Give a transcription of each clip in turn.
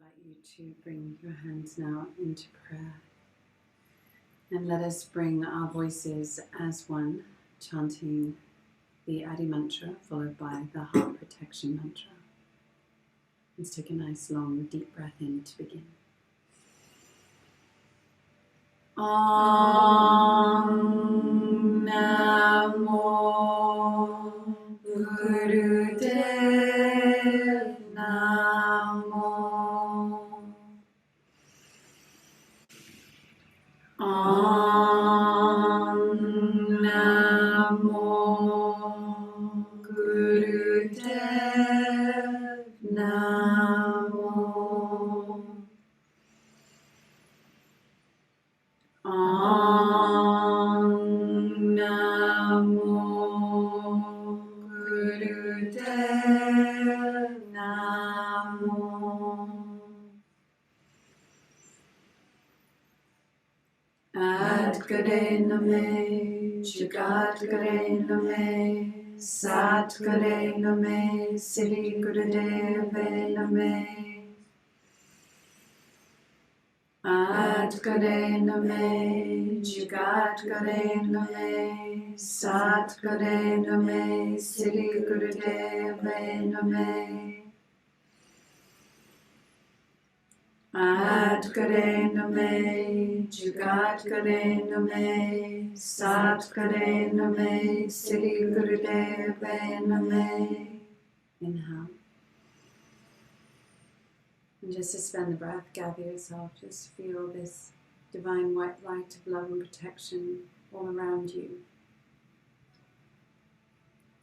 invite you to bring your hands now into prayer. And let us bring our voices as one, chanting the Adi mantra followed by the heart protection mantra. Let's take a nice long deep breath in to begin. Om Namo Gurudev Namo. Om Namo Gurudev Namo. Om Namo Gurudev Namo. Ad Gare Name, Jagat Gare Name, Sat Gare Name, Sri Gurudeve Name. Ad Gare Name, Jagat Gare Name, Sat Gare Name, Sri Gurudeve Name. Ad Gare Name, Jagat Gare Name, Sat Gare Name, Sri Gurudeve Name. Inhale. And just suspend the breath, gather yourself, just feel this divine white light of love and protection all around you.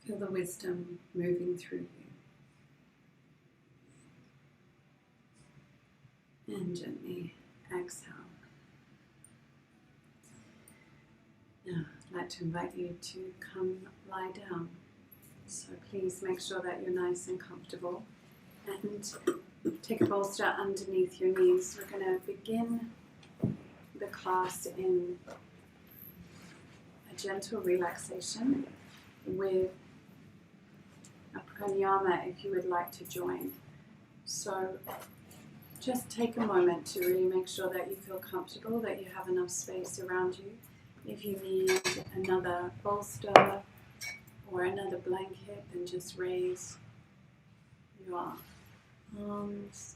Feel the wisdom moving through you. And gently exhale. Now, I'd like to invite you to come lie down. So please make sure that you're nice and comfortable. And take a bolster underneath your knees. We're going to begin the class in a gentle relaxation with a pranayama if you would like to join. So just take a moment to really make sure that you feel comfortable, that you have enough space around you. If you need another bolster or another blanket, then just raise your arms.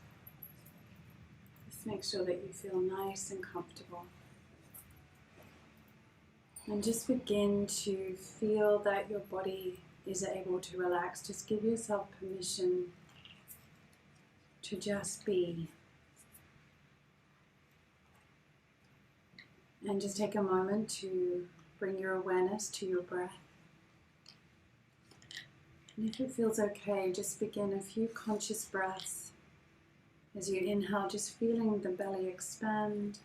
Just make sure that you feel nice and comfortable. And just begin to feel that your body is able to relax. Just give yourself permission to just be. And just take a moment to bring your awareness to your breath. And if it feels okay, just begin a few conscious breaths. As you inhale, just feeling the belly expand.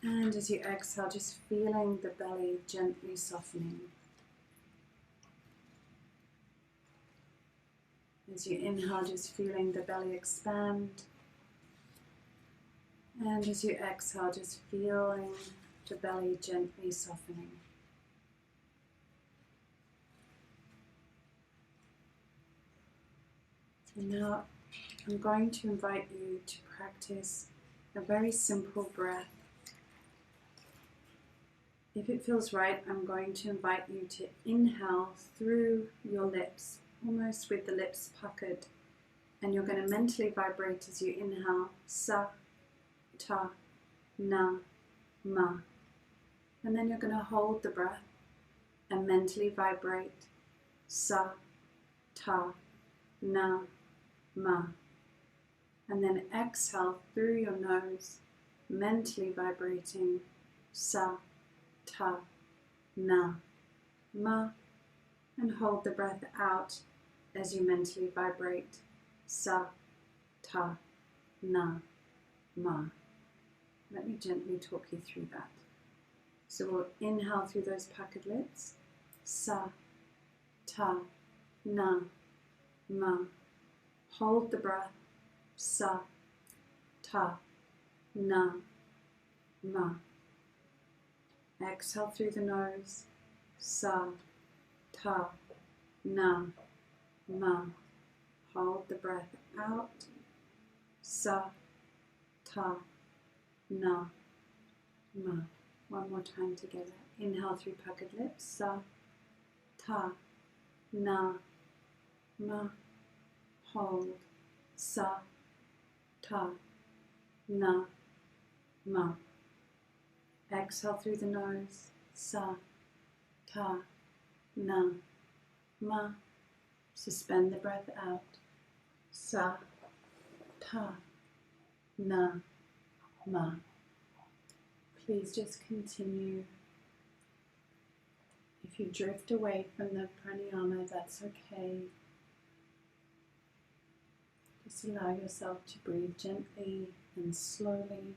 And as you exhale, just feeling the belly gently softening. As you inhale, just feeling the belly expand. And as you exhale, just feeling the belly gently softening. And now I'm going to invite you to practice a very simple breath. If it feels right, I'm going to invite you to inhale through your lips, almost with the lips puckered. And you're going to mentally vibrate as you inhale, sa, ta, na, ma. And then you're going to hold the breath and mentally vibrate, sa, ta, na, ma. And then exhale through your nose, mentally vibrating, sa, ta, na, ma. And hold the breath out as you mentally vibrate, sa, ta, na, ma. Let me gently talk you through that. So we'll inhale through those puckered lips, sa, ta, na, ma. Hold the breath, sa, ta, na, ma. Exhale through the nose, sa, ta, na, ma. Hold the breath out sa, ta, na, ma. One more time together. Inhale through puckered lips. Sa, ta, na, ma. Hold. Sa, ta, na, ma. Exhale through the nose. Sa, ta, na, ma. Suspend the breath out. Sa, ta, na, ma. Please just continue. If you drift away from the pranayama, that's okay. Just allow yourself to breathe gently and slowly.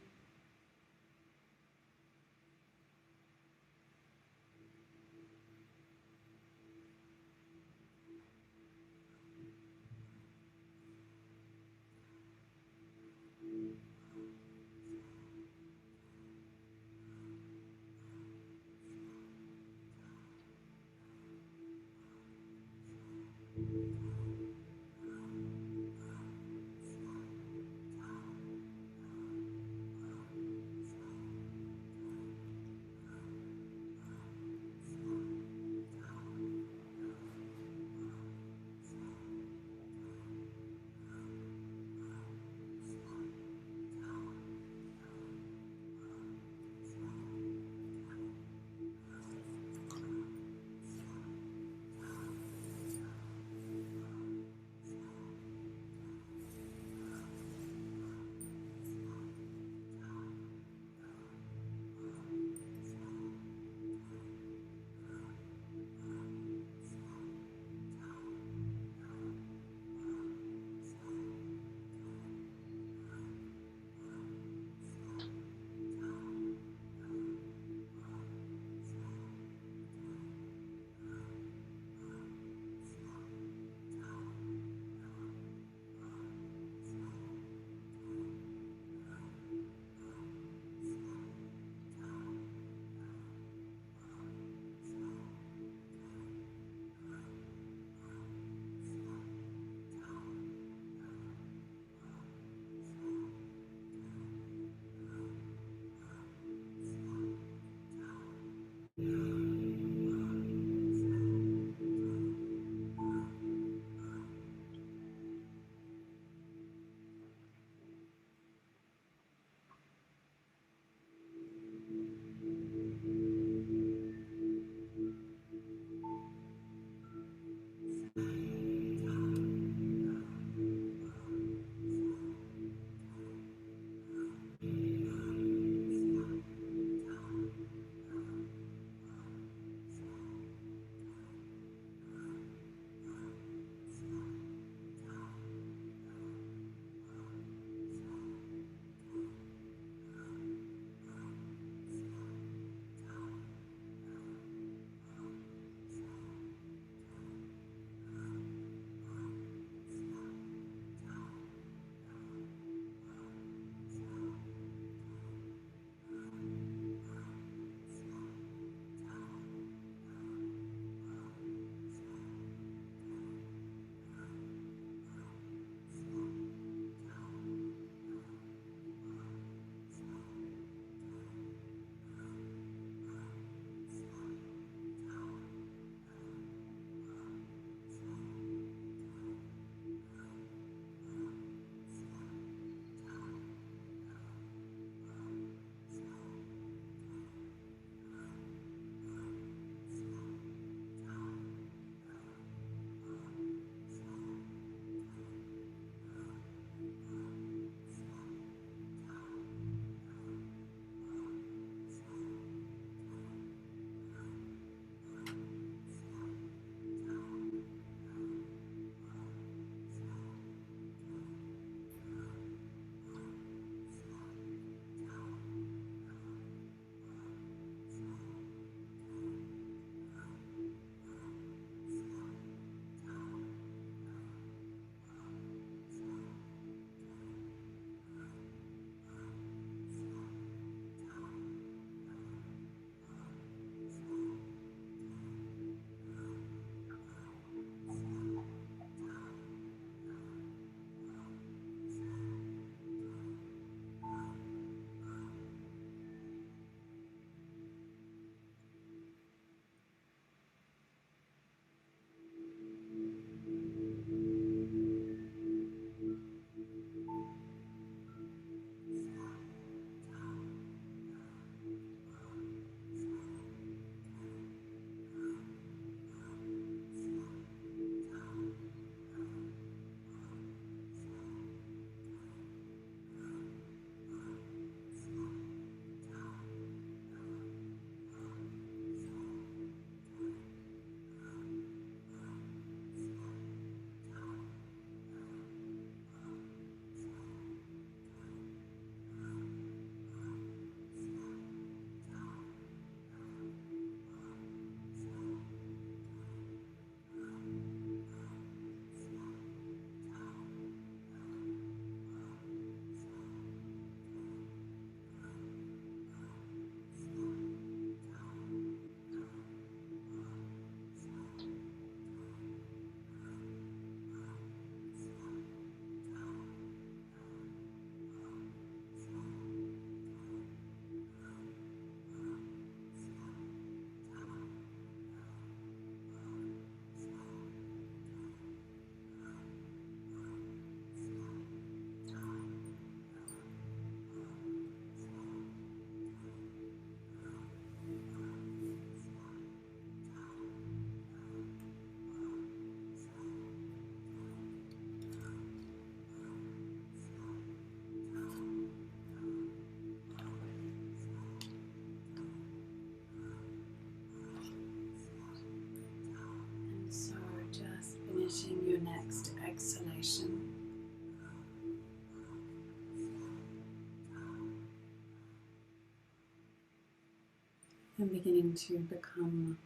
and beginning to become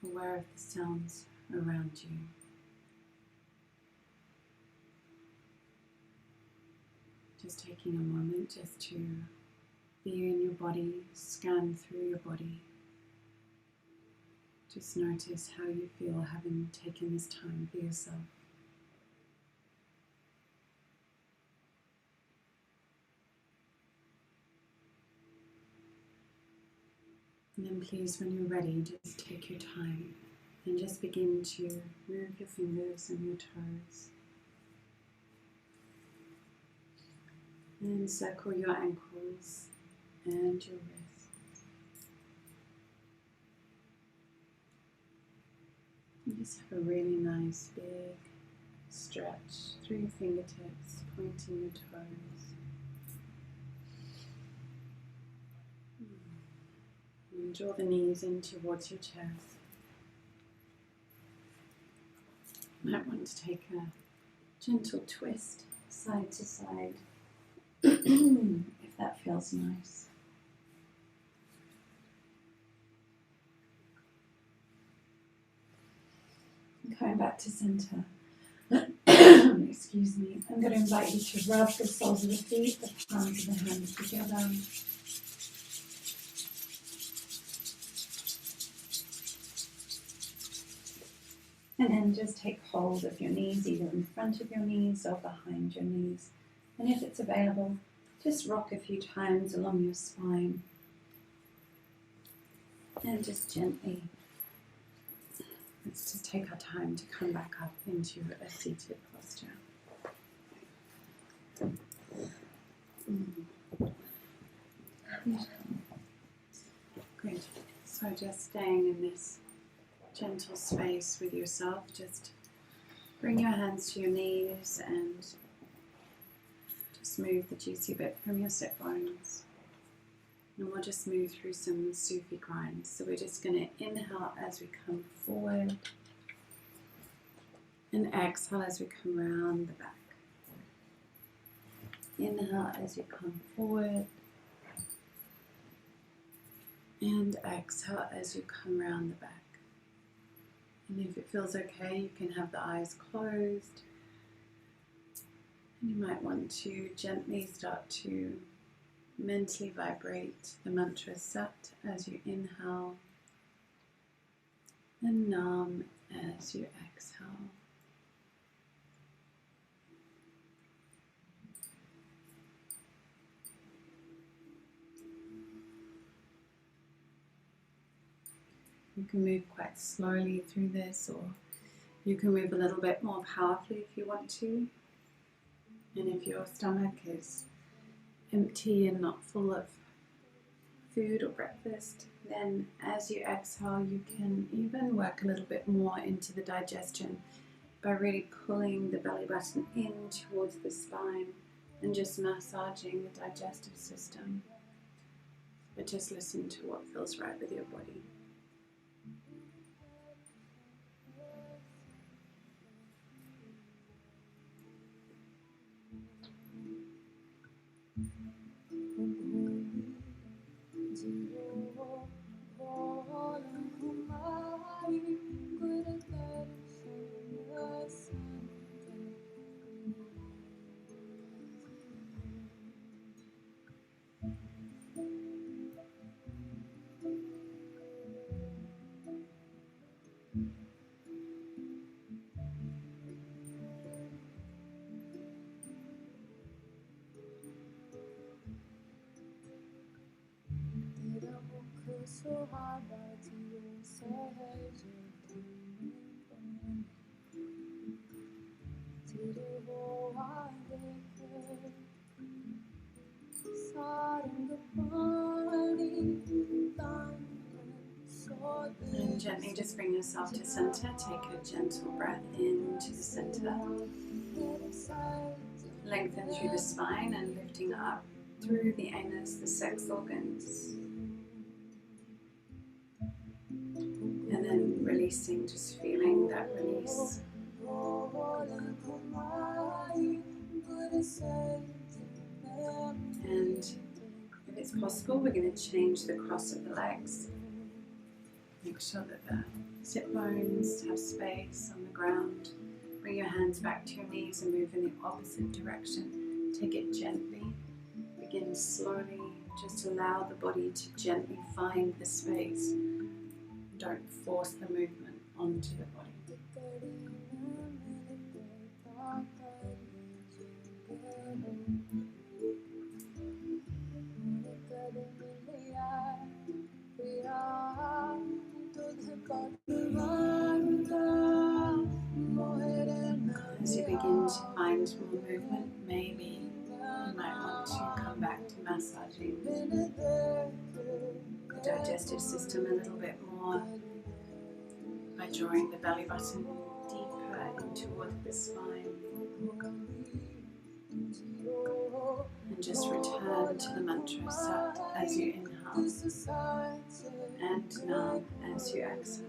aware of the sounds around you. Just taking a moment just to be in your body, scan through your body. Just notice how you feel having taken this time for yourself. And then please, when you're ready, just take your time and just begin to move your fingers and your toes. And circle your ankles and your wrists. And just have a really nice big stretch through your fingertips, pointing your toes. And draw the knees in towards your chest. You might want to take a gentle twist side to side if that feels nice. Coming back to center. Excuse me. I'm going to invite you to rub the soles of the feet, the palms of the hands together. And then just take hold of your knees, either in front of your knees or behind your knees. And if it's available, just rock a few times along your spine. And just gently, let's just take our time to come back up into a seated posture. Good. So just staying in this gentle space with yourself, just bring your hands to your knees and just move the juicy bit from your sit bones. And we'll just move through some Sufi grinds. So we're just going to inhale as we come forward and exhale as we come around the back. Inhale as you come forward and exhale as you come around the back. And if it feels okay, you can have the eyes closed. And you might want to gently start to mentally vibrate the mantra Sat as you inhale and Nam as you exhale. You can move quite slowly through this, or you can move a little bit more powerfully if you want to. And if your stomach is empty and not full of food or breakfast, then as you exhale, you can even work a little bit more into the digestion by really pulling the belly button in towards the spine and just massaging the digestive system. But just listen to what feels right with your body. And gently just bring yourself to center. Take a gentle breath into the center. Lengthen through the spine and lifting up through the anus, the sex organs. And then releasing, just feeling that release. And if it's possible, we're going to change the cross of the legs. Make sure that the sit bones have space on the ground. Bring your hands back to your knees and move in the opposite direction. Take it gently. Begin slowly. Just allow the body to gently find the space. Don't force the movement onto the body. As you begin to find more movement, maybe you might want to come back to massaging the digestive system a little bit more by drawing the belly button deeper in towards the spine. And just return to the mantra Sat as you inhale and Nam as you exhale.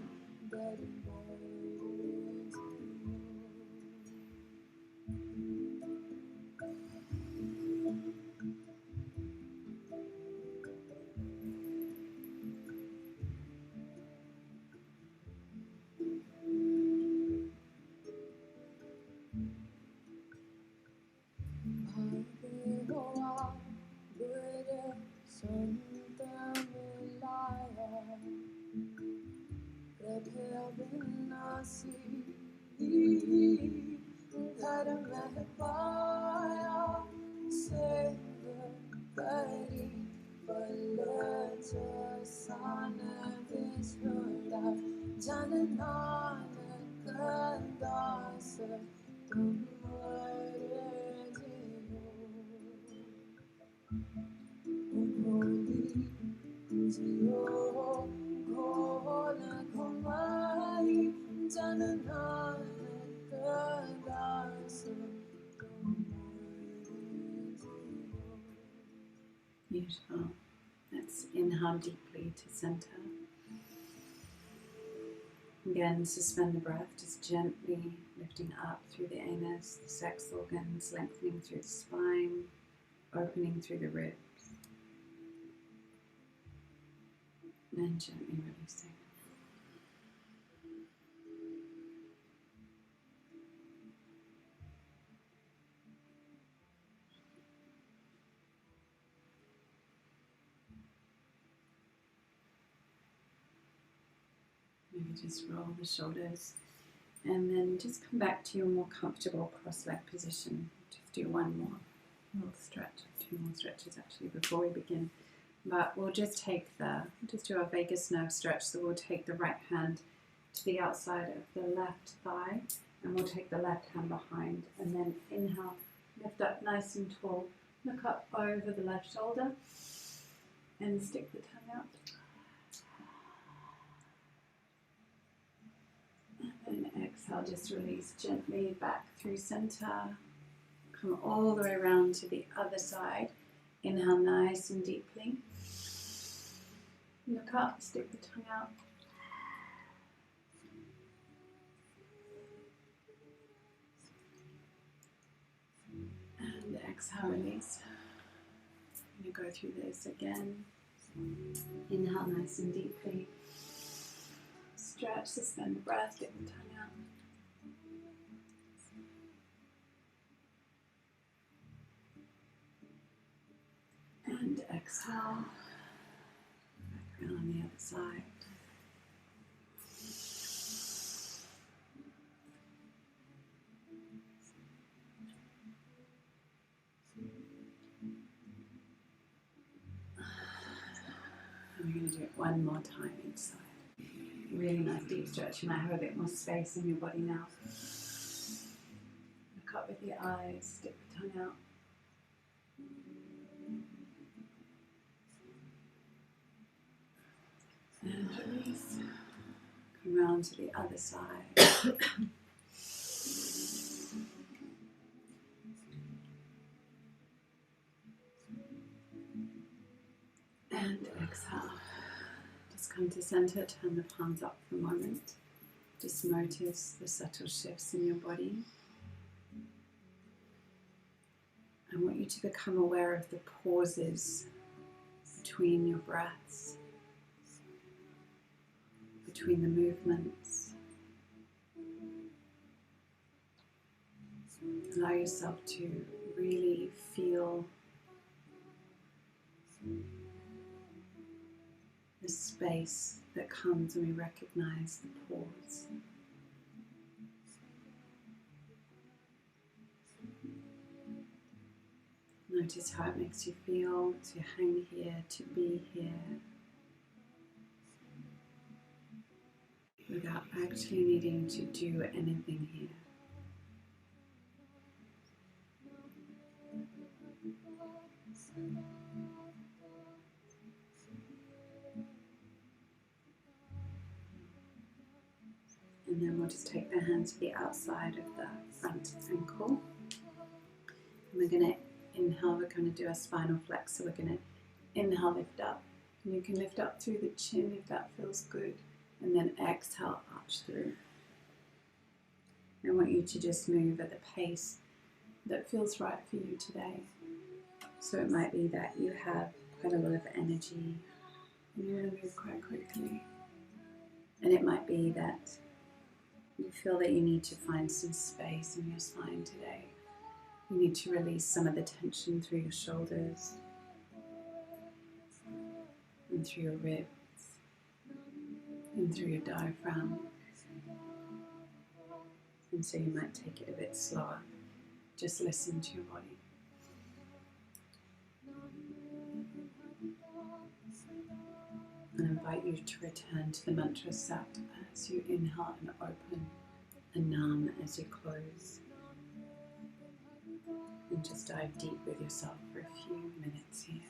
Beautiful. Let's inhale deeply to center. Again, suspend the breath, just gently lifting up through the anus, the sex organs, lengthening through the spine, opening through the ribs, and gently releasing. Maybe just roll the shoulders and then just come back to your more comfortable cross-leg position. Just do one more little stretch, two more stretches actually before we begin. But we'll just do our vagus nerve stretch. So we'll take the right hand to the outside of the left thigh and we'll take the left hand behind and then inhale, lift up nice and tall, look up over the left shoulder and stick the tongue out. And exhale, just release gently back through center. Come all the way around to the other side. Inhale nice and deeply. Look up, stick the tongue out. And exhale, release. I'm going to go through this again. Inhale nice and deeply. Stretch, suspend the breath, get the tongue out. And exhale. Back around on the other side. And we're going to do it one more time each side. Really nice deep stretch. You might have a bit more space in your body now. Look up with your eyes, stick the tongue out. And release. Come round to the other side. And exhale. Just come to center, turn the palms up for a moment. Just notice the subtle shifts in your body. I want you to become aware of the pauses between your breaths. between the movements. Allow yourself to really feel the space that comes when we recognize the pause. Notice how it makes you feel to hang here, to be here, without actually needing to do anything here. And then we'll just take the hand to the outside of the front ankle. And we're going to inhale, we're going to do a spinal flex. So we're going to inhale, lift up. And you can lift up through the chin if that feels good. And then exhale, arch through. I want you to just move at the pace that feels right for you today. So it might be that you have quite a lot of energy and you want to move quite quickly. And it might be that you feel that you need to find some space in your spine today. You need to release some of the tension through your shoulders and through your ribs and through your diaphragm. And so you might take it a bit slower. Just listen to your body. And invite you to return to the mantra Sat as you inhale and open, and Nam as you close. And just dive deep with yourself for a few minutes here.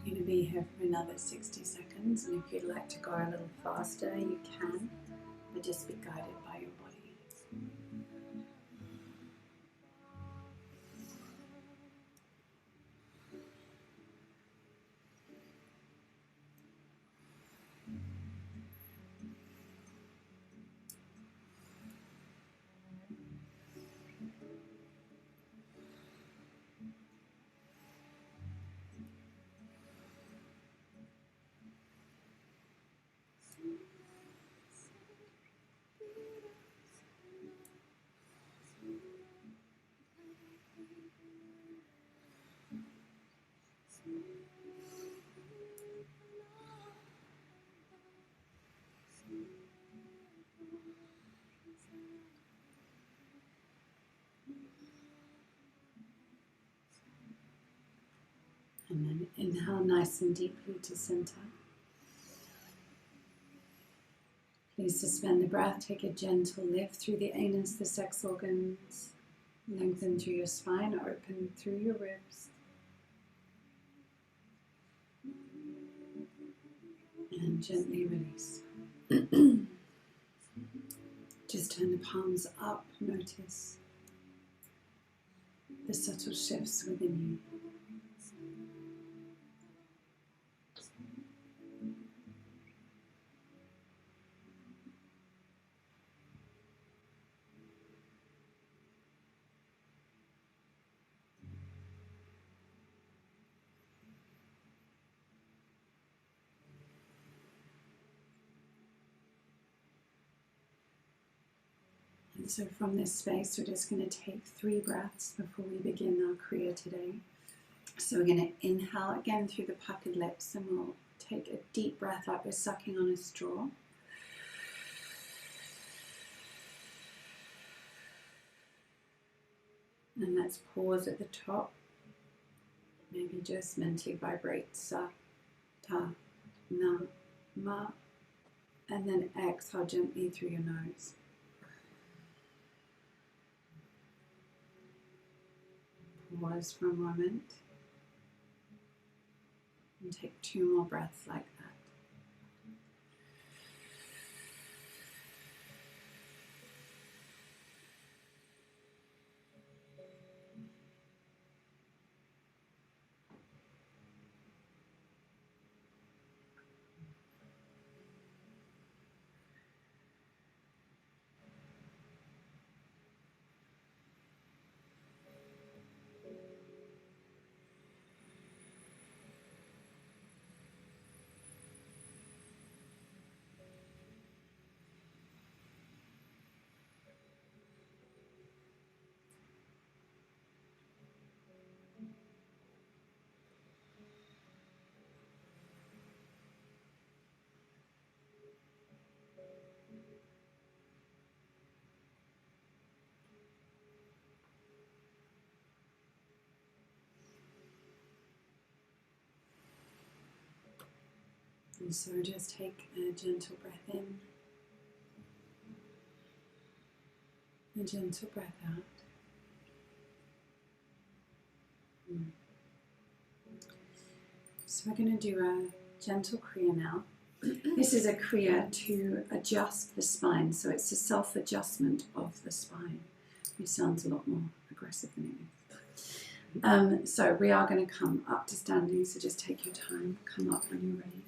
You're going to be here for another 60 seconds, and if you'd like to go a little faster, you can, but just be guided by your body. And then inhale nice and deeply to center. Please suspend the breath, take a gentle lift through the anus, the sex organs, lengthen through your spine, open through your ribs. And gently release. Just turn the palms up, notice the subtle shifts within you. And so from this space, we're just going to take 3 breaths before we begin our Kriya today. So we're going to inhale again through the puckered lips, and we'll take a deep breath like we're sucking on a straw. And let's pause at the top. Maybe just mentally vibrate sa, ta, na, ma. And then exhale gently through your nose. Pause for a moment. And take 2 more breaths like that. And so just take a gentle breath in, a gentle breath out. So we're going to do a gentle Kriya now. This is a Kriya to adjust the spine, so it's a self-adjustment of the spine, which sounds a lot more aggressive than it is. So we are going to come up to standing, so just take your time, come up when you're ready.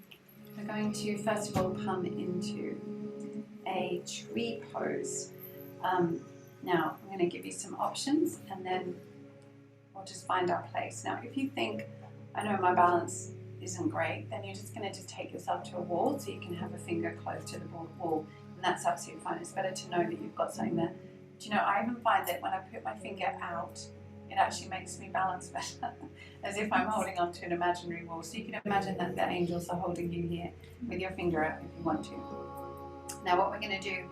We're going to first of all come into a tree pose. Now I'm going to give you some options and then we'll just find our place. Now if you think, I know my balance isn't great, then you're just going to take yourself to a wall so you can have a finger close to the wall, and that's absolutely fine. It's better to know that you've got something there. Do you know, I even find that when I put my finger out, it actually makes me balance better, as if I'm holding onto an imaginary wall. So you can imagine that the angels are holding you here with your finger out if you want to. Now what we're going to do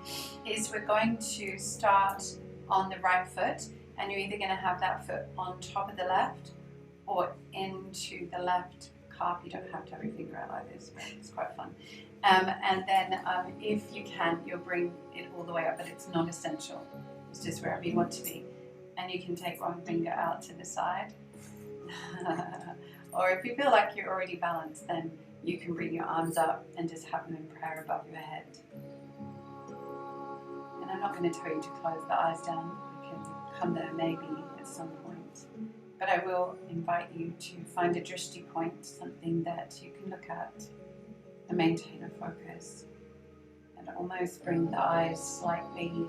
is we're going to start on the right foot, and you're either going to have that foot on top of the left or into the left calf. You don't have to have your finger out like this, but it's quite fun. And then if you can, you'll bring it all the way up, but it's not essential. It's just wherever you want to be. And you can take one finger out to the side. Or if you feel like you're already balanced, then you can bring your arms up and just have them in prayer above your head. And I'm not going to tell you to close the eyes down. You can come there maybe at some point. But I will invite you to find a drishti point, something that you can look at and maintain a focus. And almost bring the eyes slightly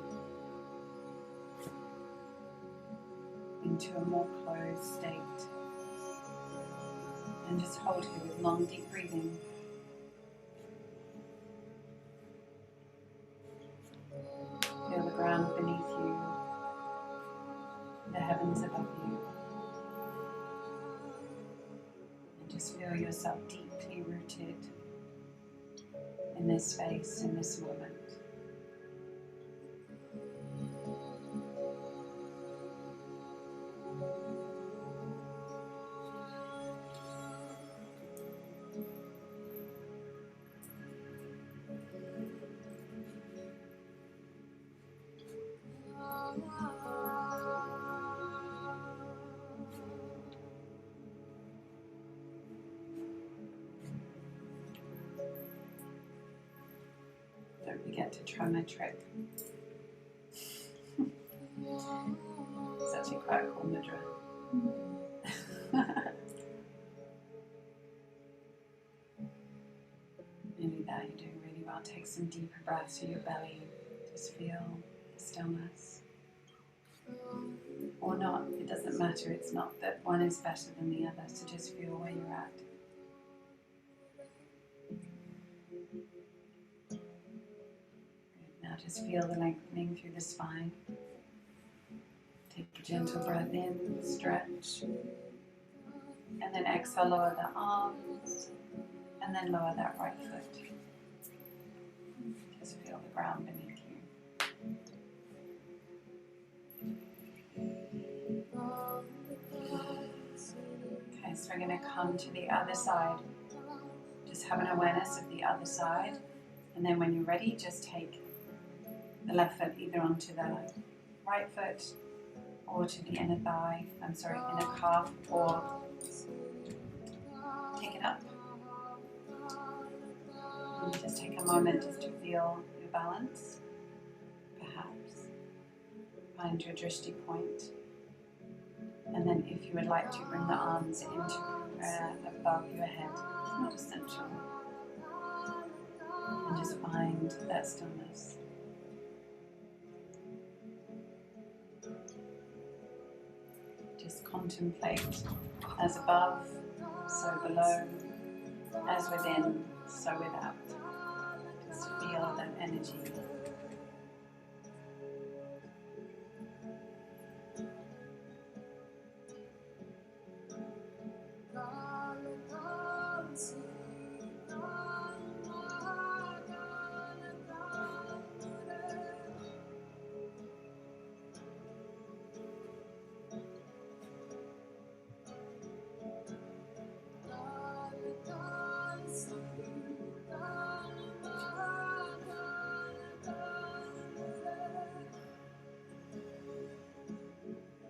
into a more closed state. And just hold here with long, deep breathing. Feel the ground beneath you, the heavens above you. And just feel yourself deeply rooted in this space, in this moment. Don't forget to try my trick. It's actually quite a cool mudra. Nearly there, you're doing really well. Take some deeper breaths through your belly. Just feel the stillness. Or not, it doesn't matter. It's not that one is better than the other, so just feel where you're at. Good. Now just feel the lengthening through the spine. Take a gentle breath in, stretch. And then exhale, lower the arms. And then lower that right foot. Just feel the ground beneath you. Okay, so we're going to come to the other side. Just have an awareness of the other side. And then when you're ready, just take the left foot either onto the right foot or to the inner calf, or take it up. And just take a moment just to feel your balance. Perhaps find your drishti point. And then if you would like to bring the arms into prayer above your head, it's not essential. And just find that stillness. Just contemplate, as above, so below, as within, so without. Just feel that energy.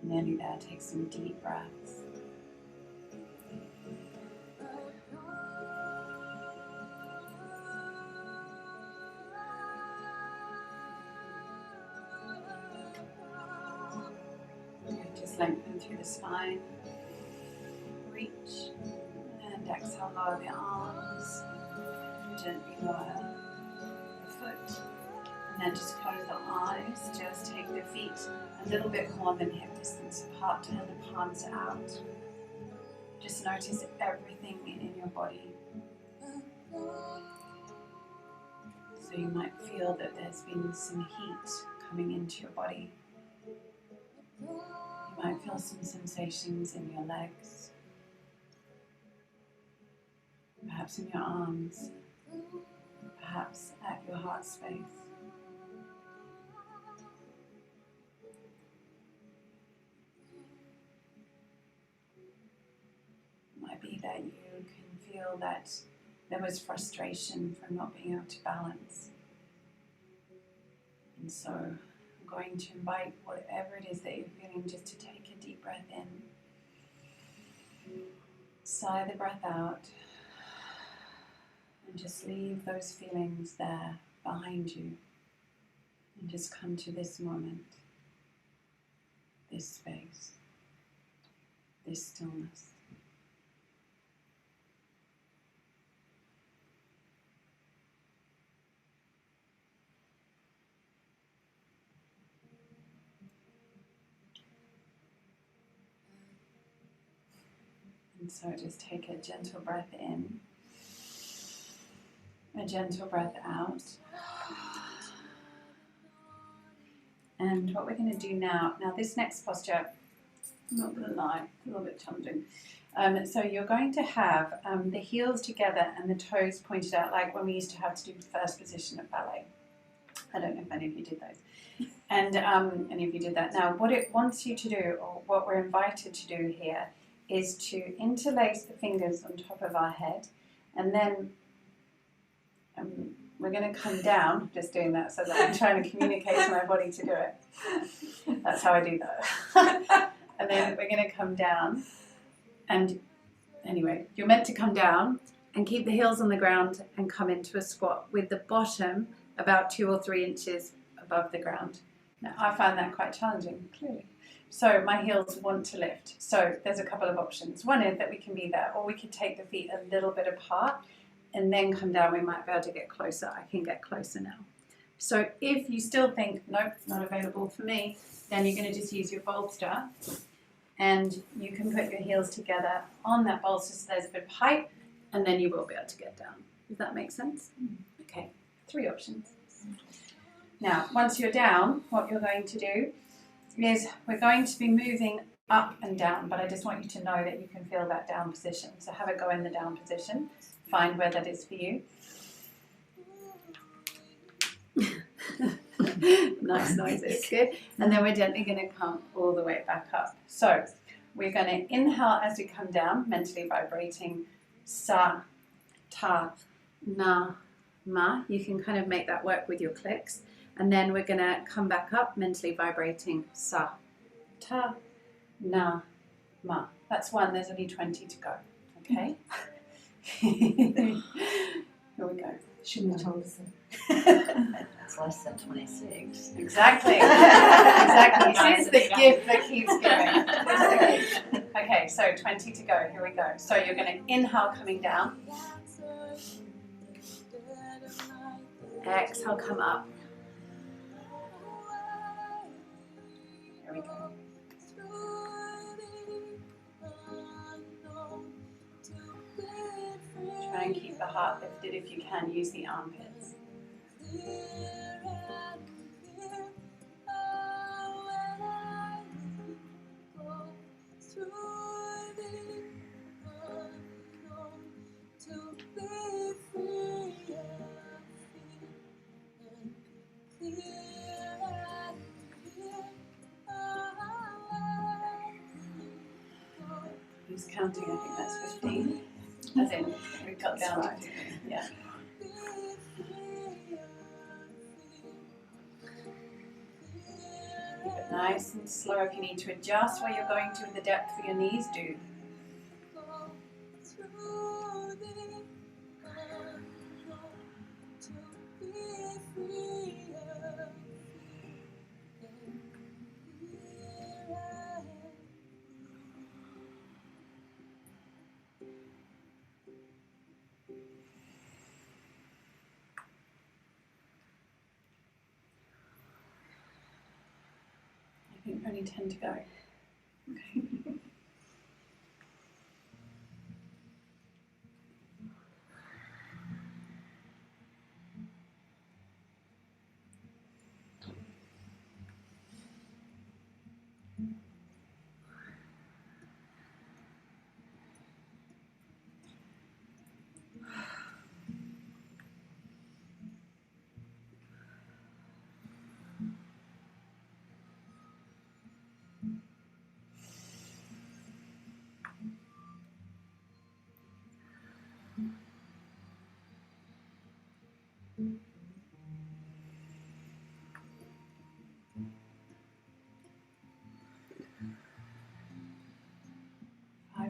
Nearly there, take some deep breaths. Just lengthen through the spine. Reach and exhale, lower the arms. Gently lower the foot. And then just close the eyes. Just take the feet a little bit more than hip distance apart, turn the palms out. Just notice everything in your body. So you might feel that there's been some heat coming into your body. You might feel some sensations in your legs, perhaps in your arms, perhaps at your heart space. Be that you can feel that there was frustration from not being able to balance. And so I'm going to invite whatever it is that you're feeling just to take a deep breath in. Sigh the breath out. And just leave those feelings there behind you. And just come to this moment, this space, this stillness. And so just take a gentle breath in, a gentle breath out. And what we're going to do now this next posture, I'm not going to lie, it's a little bit challenging. So you're going to have the heels together and the toes pointed out, like when we used to have to do the first position of ballet. I don't know if any of you did those. And any of you did that. Now, what it wants you to do, or what we're invited to do here, is to interlace the fingers on top of our head, and then we're going to come down, just doing that so that I'm trying to communicate to my body to do it. That's how I do that. And then we're going to come down, and anyway, you're meant to come down and keep the heels on the ground and come into a squat with the bottom about 2 or 3 inches above the ground. Now, I find that quite challenging, clearly. So my heels want to lift. So there's a couple of options. One is that we can be there, or we could take the feet a little bit apart and then come down. We might be able to get closer. I can get closer now. So if you still think, nope, not available for me, then you're going to just use your bolster, and you can put your heels together on that bolster so there's a bit of height, and then you will be able to get down. Does that make sense? Okay, 3 options. Now, once you're down, what you're going to do is we're going to be moving up and down, but I just want you to know that you can feel that down position. So have a go in the down position. Find where that is for you. Nice noises, good. And then we're gently going to come all the way back up. So we're going to inhale as we come down, mentally vibrating sa, ta, na, ma. You can kind of make that work with your clicks. And then we're going to come back up, mentally vibrating sa, ta, na, ma. That's one. There's only 20 to go. Okay? Here we go. Shouldn't have told us that. It's less than 26. Exactly. Exactly. This is the gift that keeps giving. Okay, so 20 to go. Here we go. So you're going to inhale coming down. Exhale, come up. Here we go. Try and keep the heart lifted if you can. Use the armpits. Who's counting? I think that's 15. As in, we got down to 2. Yeah. Keep it nice and slow. If you need to adjust where you're going to with the depth of your knees, do. I think only 10 to go. Okay.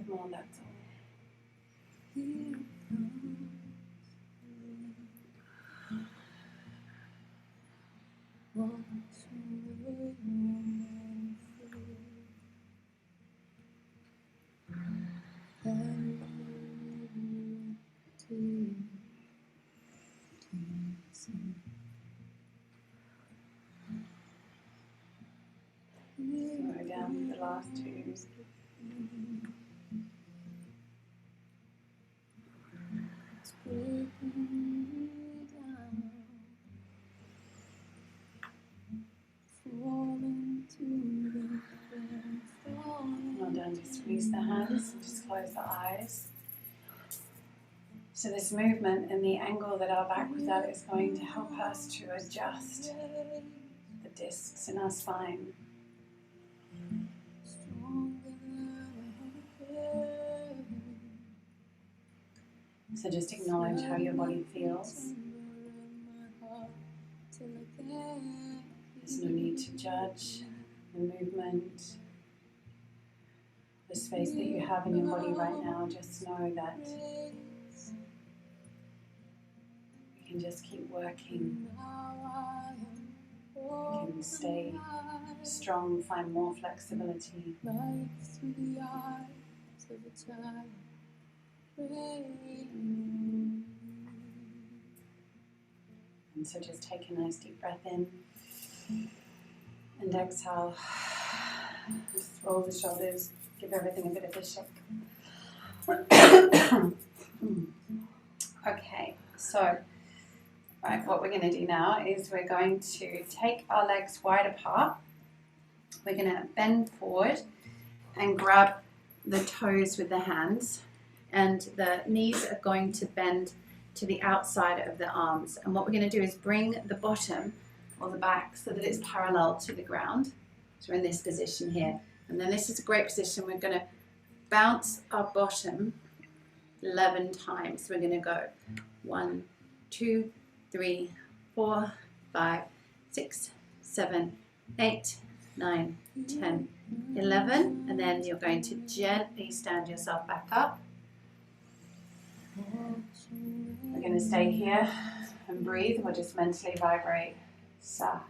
More, that's all. Slow down to the last 2. Well done. Just squeeze the hands and just close the eyes. So this movement and the angle that our back was at is going to help us to adjust the discs in our spine. So just acknowledge how your body feels. There's no need to judge the movement, the space that you have in your body right now. Just know that you can just keep working. You can stay strong, find more flexibility. And so just take a nice deep breath in and exhale. Just roll the shoulders, give everything a bit of a shake. Okay, so Right, what we're going to do now is we're going to take our legs wide apart. We're going to bend forward and grab the toes with the hands, and the knees are going to bend to the outside of the arms. And what we're going to do is bring the bottom or the back so that it's parallel to the ground. So we're in this position here. And then this is a great position. We're going to bounce our bottom 11 times. So we're going to go 1, 2, 3, 4, 5, 6, 7, 8, 9, 10, 11. And then you're going to gently stand yourself back up. We're going to stay here and breathe. We'll just mentally vibrate. Sa,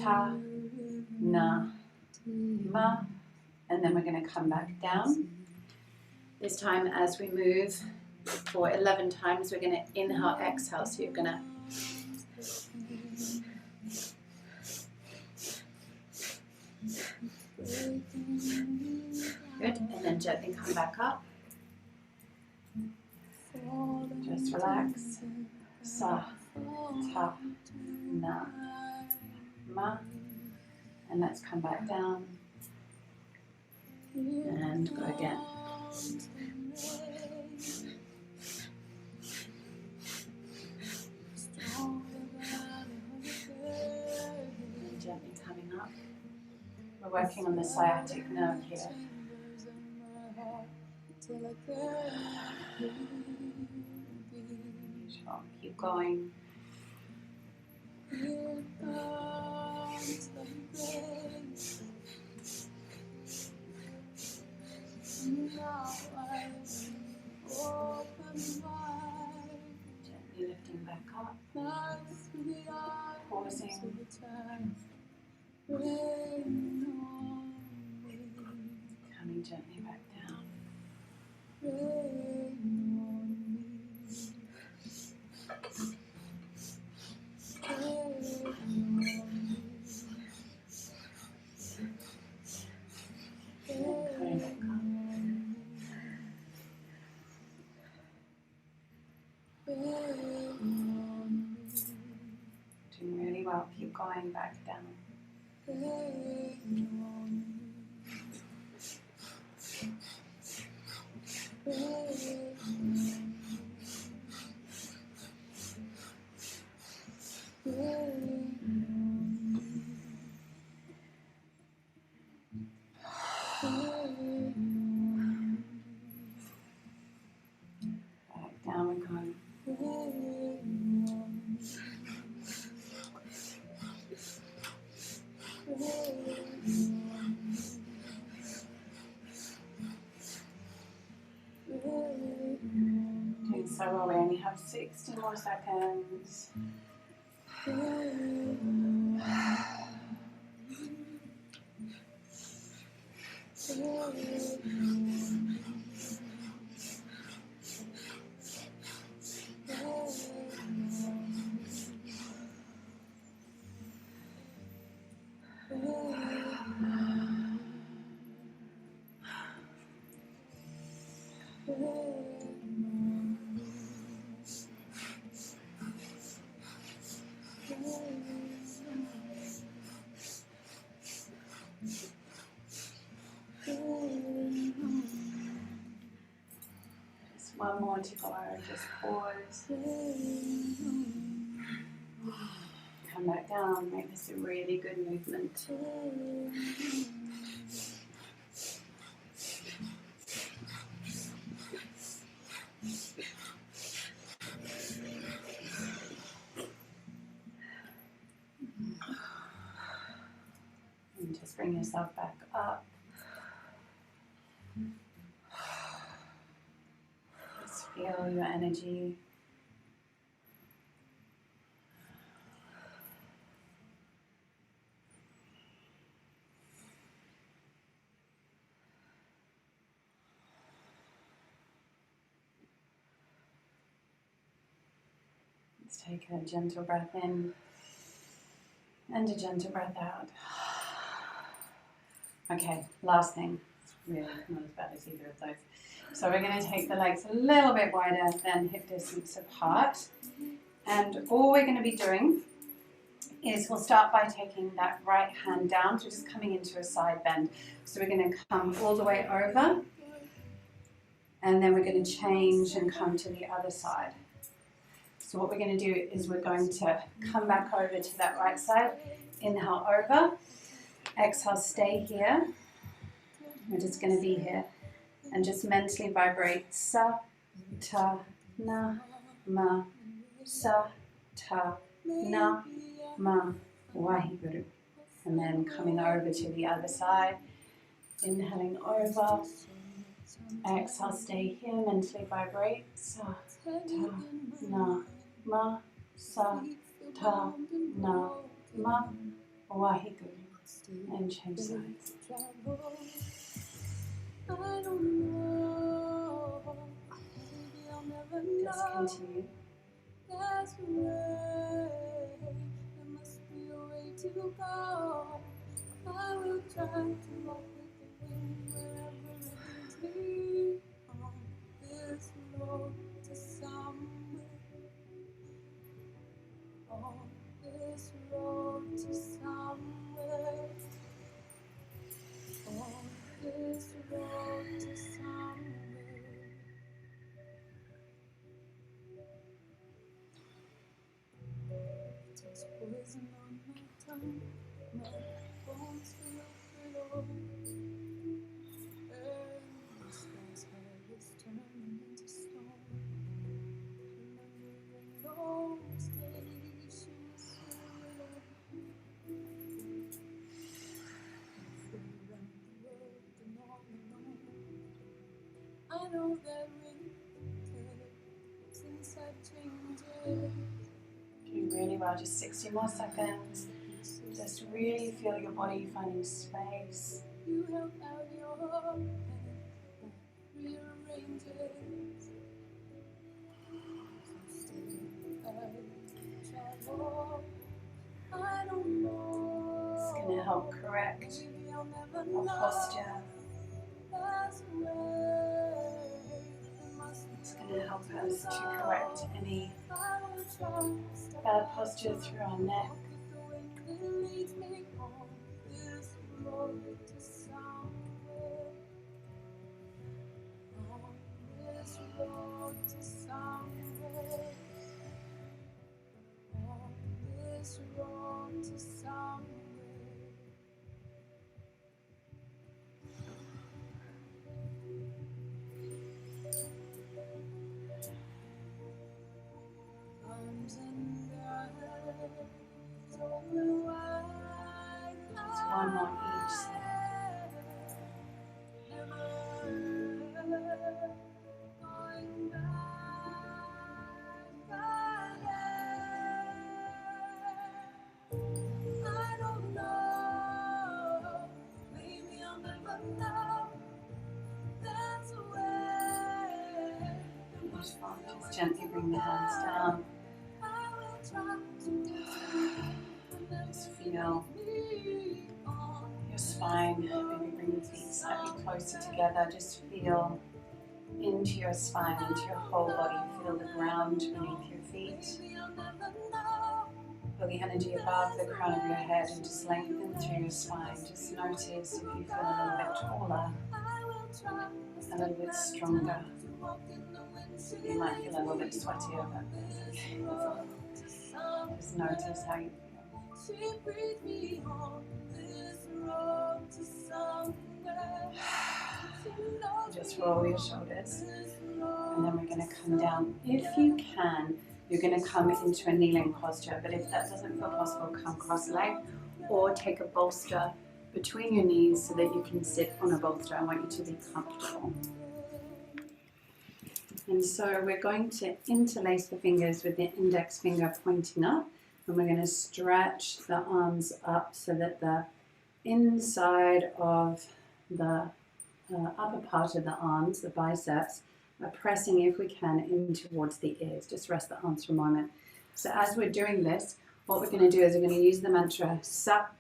ta, na, ma. And then we're going to come back down. This time as we move for 11 times, we're going to inhale, exhale. So you're going to good, and then gently come back up. Just relax. Sa, ta, na, ma. And let's come back down. And go again. And gently coming up. We're working on the sciatic nerve here. Sure. Keep going. Gently lifting back up. Pausing. Coming gently back down. Coming back up. Doing really well. Keep going back down. Back down we're going. Doing so well. We only have 60 more seconds. Just one more to go. Just pause. Come back down. Make this a really good movement. And just bring yourself back up. Just feel your energy. Let's take a gentle breath in and a gentle breath out. Okay, last thing. really not as bad as either of those. So we're going to take the legs a little bit wider than hip distance apart. And all we're going to be doing is we'll start by taking that right hand down, so just coming into a side bend. So we're going to come all the way over, and then we're going to change and come to the other side. So what we're going to do is we're going to come back over to that right side, inhale over, exhale, stay here. We're just going to be here and just mentally vibrate sa, ta, na, ma, sa, ta, na, ma, Waheguru. And then coming over to the other side, inhaling over, exhale, stay here, mentally vibrate sa, ta, na, ma, sa, ta, na, ma, Waheguru. And change sides. Just continue. There's a way, there must be a way to go. I will try to walk with the wind wherever it leads me. On this road to somewhere. On this road to somewhere. On this road to somewhere. There's poison on my tongue, my bones feel brittle. And the sky's head is turning into stone. Remembering those days she was so little. Flew around the world and all alone. I know that winter since I've changed it. Doing really well, just 60 more seconds. Just really feel your body finding space. You held out your hand, rearrange it. I don't know. It's going to help correct Maybe I'll never our know. posture. There's a way. There must be It's going to help us to correct any I will try. bad posture through our neck. Walk with the wind that leads me on this road to somewhere. On this road to somewhere. On this road to somewhere. Arms and eyes open wide. It's one more each side. Never going back again. I don't know. Maybe I'll never know. That's a way. There must be a way Just gently bring the hands to go. down. I will try to Just feel your spine. Maybe bring the feet slightly closer together. Just feel into your spine, into your whole body. Feel the ground beneath your feet. Feel the energy above the crown of your head and just lengthen through your spine. Just notice if you feel a little bit taller, a little bit stronger. You might feel a little bit sweatier, but just notice how you feel. She breathed me on this road to somewhere. Just roll your shoulders, and then we're going to come down. If you can, you're going to come into a kneeling posture, but if that doesn't feel possible, come cross-legged or take a bolster between your knees so that you can sit on a bolster. I want you to be comfortable. And so we're going to interlace the fingers with the index finger pointing up, and we're going to stretch the arms up so that the inside of the upper part of the arms, the biceps, are pressing, if we can, in towards the ears. Just rest the arms for a moment. So as we're doing this, what we're going to do is we're going to use the mantra Sat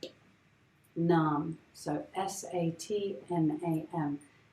Nam. So S-A-T-N-A-M.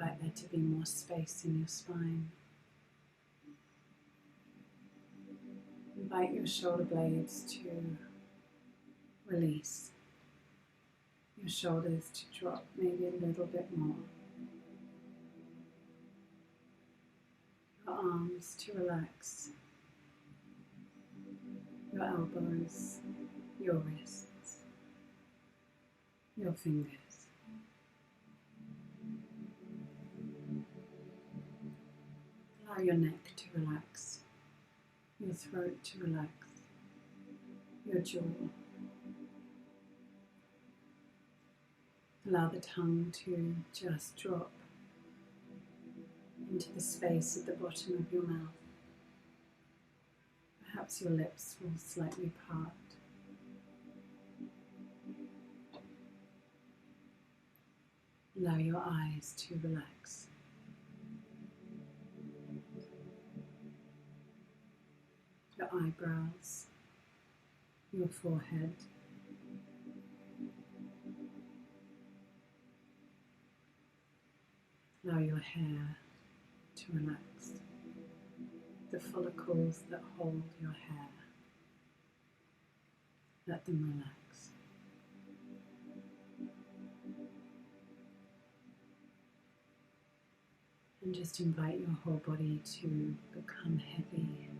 Invite there to be more space in your spine. Invite your shoulder blades to release. Your shoulders to drop maybe a little bit more. Your arms to relax. Your elbows, your wrists, your fingers. Allow your neck to relax, your throat to relax, your jaw. Allow the tongue to just drop into the space at the bottom of your mouth. Perhaps your lips will slightly part. Allow your eyes to relax. Your eyebrows, your forehead, allow your hair to relax. The follicles that hold your hair, let them relax. And just invite your whole body to become heavy.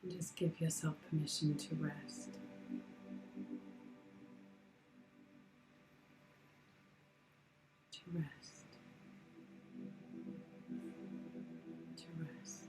And just give yourself permission to rest. To rest. To rest.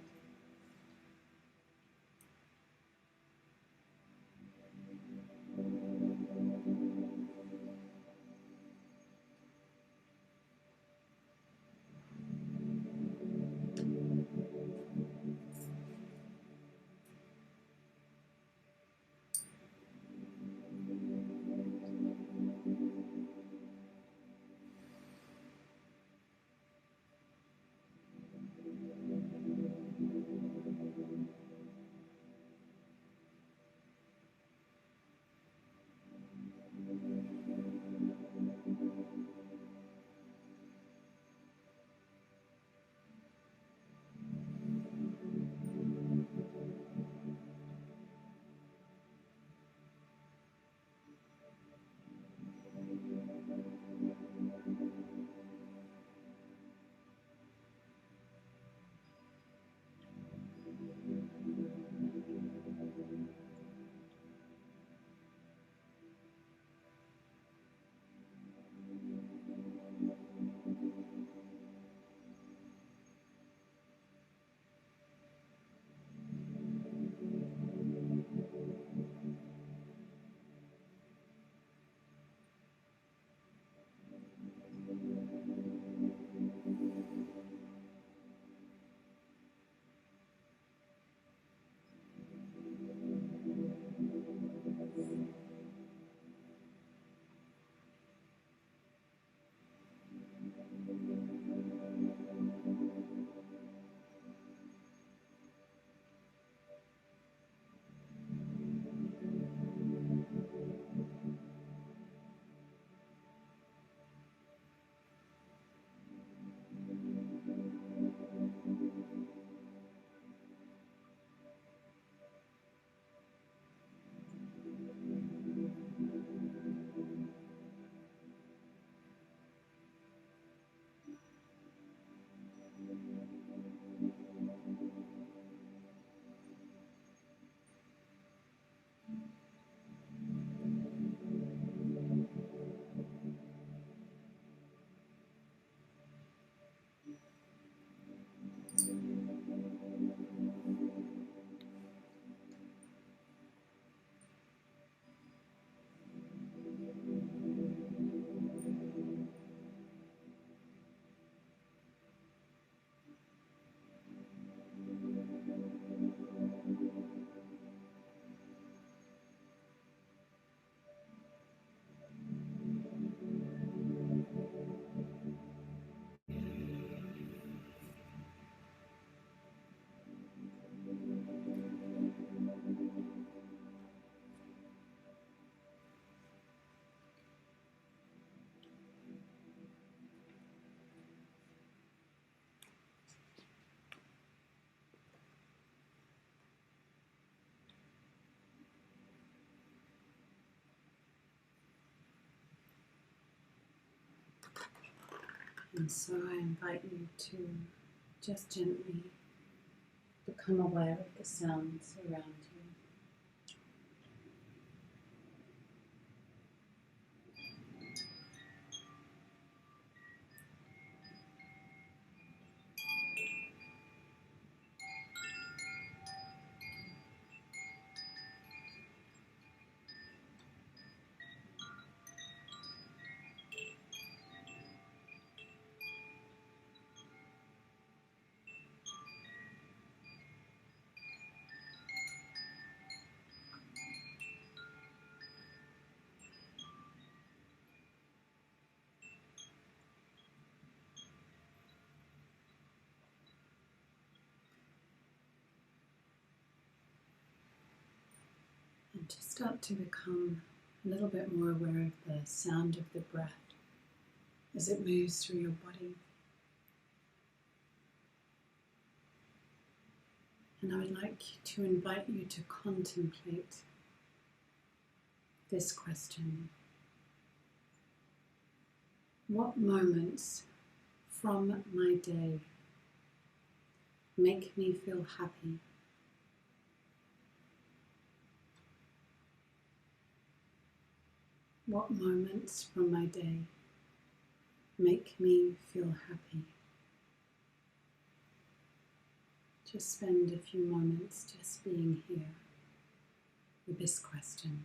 And so I invite you to just gently become aware of the sounds around you. And to start to become a little bit more aware of the sound of the breath as it moves through your body. And I would like to invite you to contemplate this question. What moments from my day make me feel happy? What moments from my day make me feel happy? Just spend a few moments just being here with this question.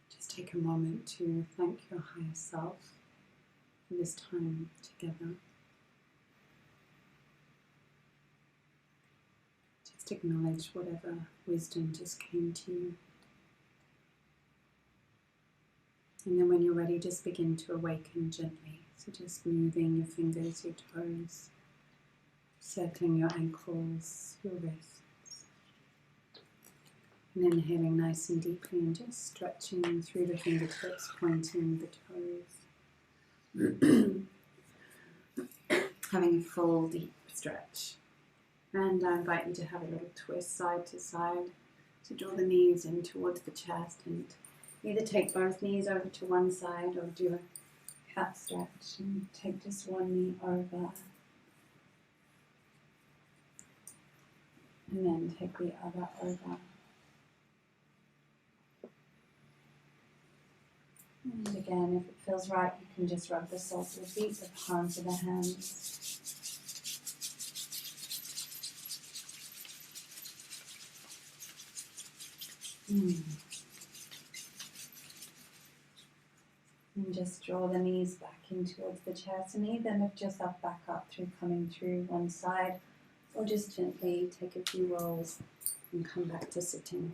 Just take a moment to thank your higher self for this time together. Just acknowledge whatever wisdom just came to you. And then when you're ready, just begin to awaken gently. So just moving your fingers, your toes, circling your ankles, your wrists. And inhaling nice and deeply and just stretching through the fingertips, pointing the toes. Having a full deep stretch. And I invite you to have a little twist side to side. So draw the knees in towards the chest and either take both knees over to one side or do a cat stretch and take just one knee over. And then take the other over. And again, if it feels right, you can just rub the soles of the feet, the palms of the hands. And just draw the knees back in towards the chest and either lift yourself back up through coming through one side or just gently take a few rolls and come back to sitting.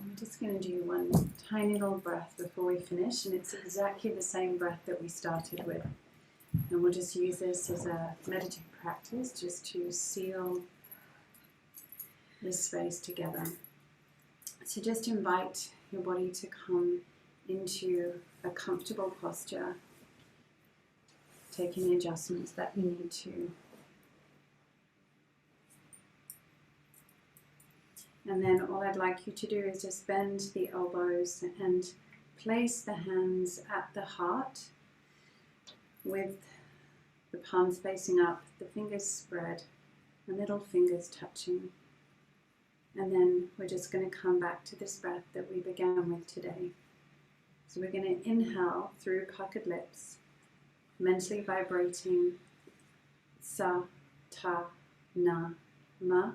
I'm just going to do one tiny little breath before we finish, and it's exactly the same breath that we started with. And we'll just use this as a meditative practice just to seal this space together. So just invite your body to come into a comfortable posture, take any adjustments that you need to. And then all I'd like you to do is just bend the elbows and place the hands at the heart with the palms facing up, the fingers spread, and middle fingers touching. And then we're just going to come back to this breath that we began with today. So we're going to inhale through puckered lips, mentally vibrating sa, ta, na, ma.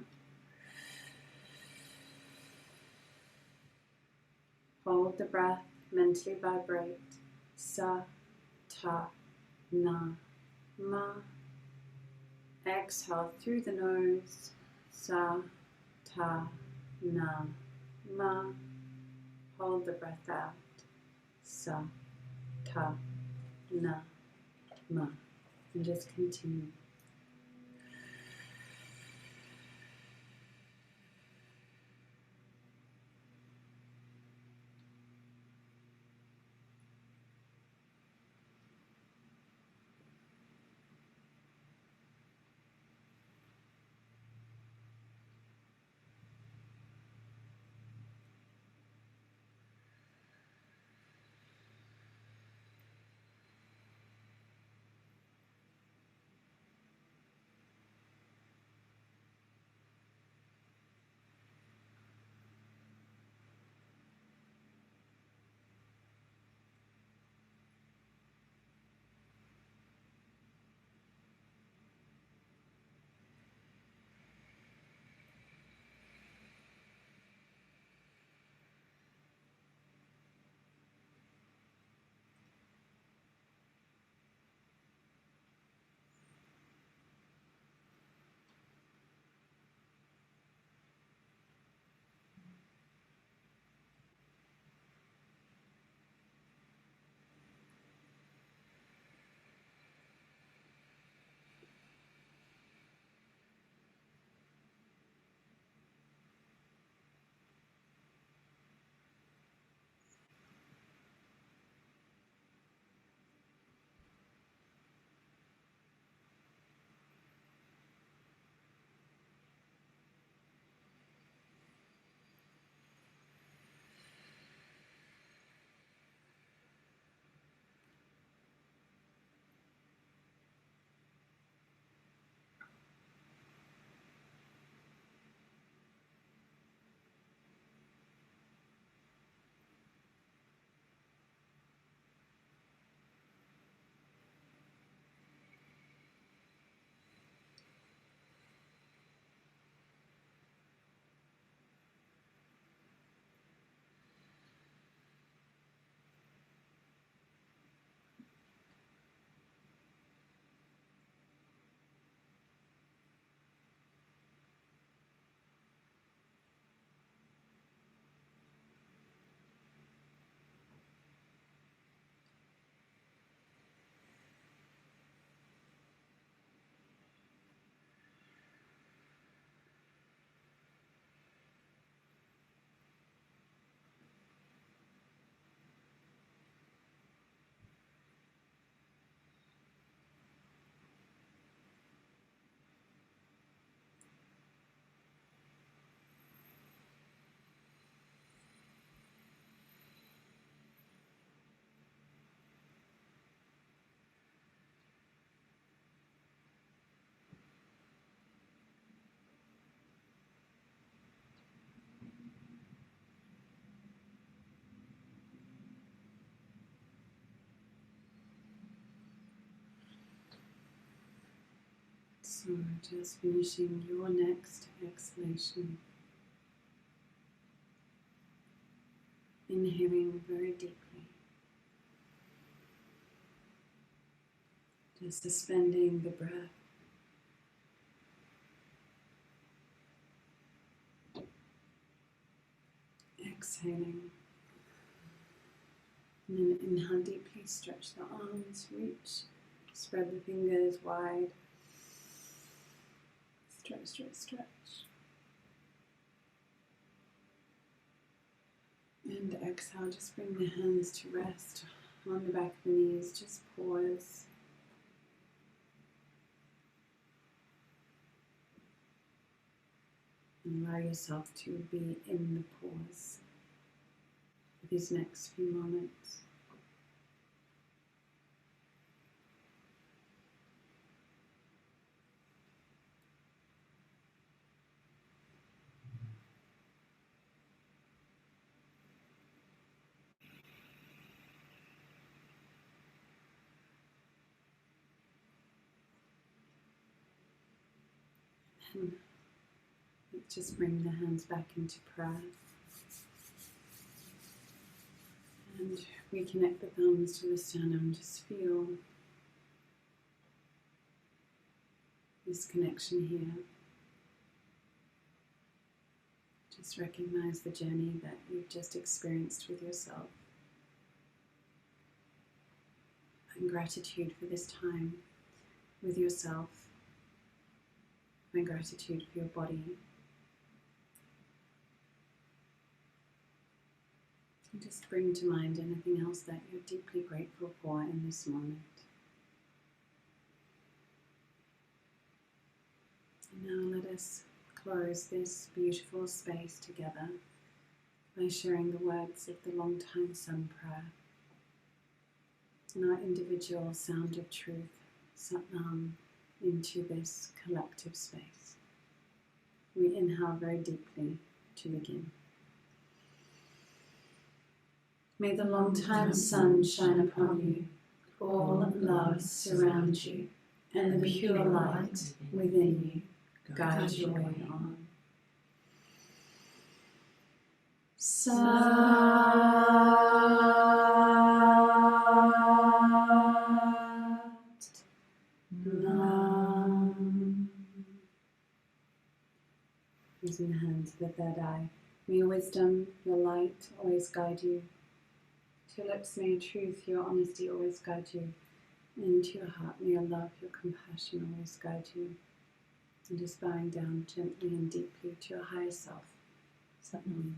Hold the breath, mentally vibrate sa, ta, na, ma. Exhale through the nose, sa, ta, na, ma. Hold the breath out. Sa, ta, na, ma. And just continue. So just finishing your next exhalation. Inhaling very deeply. Just suspending the breath. Exhaling. And then inhale deeply, stretch the arms, reach, spread the fingers wide. Stretch, stretch, stretch. And exhale, just bring the hands to rest on the back of the knees. Just pause. And allow yourself to be in the pause for these next few moments. And just bring the hands back into prayer. And reconnect the thumbs to the sternum. Just feel this connection here. Just recognize the journey that you've just experienced with yourself. And gratitude for this time with yourself. And gratitude for your body. And just bring to mind anything else that you're deeply grateful for in this moment. And now let us close this beautiful space together by sharing the words of the Long Time Sun prayer and our individual sound of truth, Satnam, into this collective space. We inhale very deeply to begin. May the Long Time Sun shine upon you, all love surround you, and the pure light within you guide your way on. Nam. Using the hand to the third eye. May your wisdom, your light always guide you. To your lips, may your truth, your honesty always guide you. And to your heart, may your love, your compassion always guide you. And just bowing down gently and deeply to your higher self. Satnam.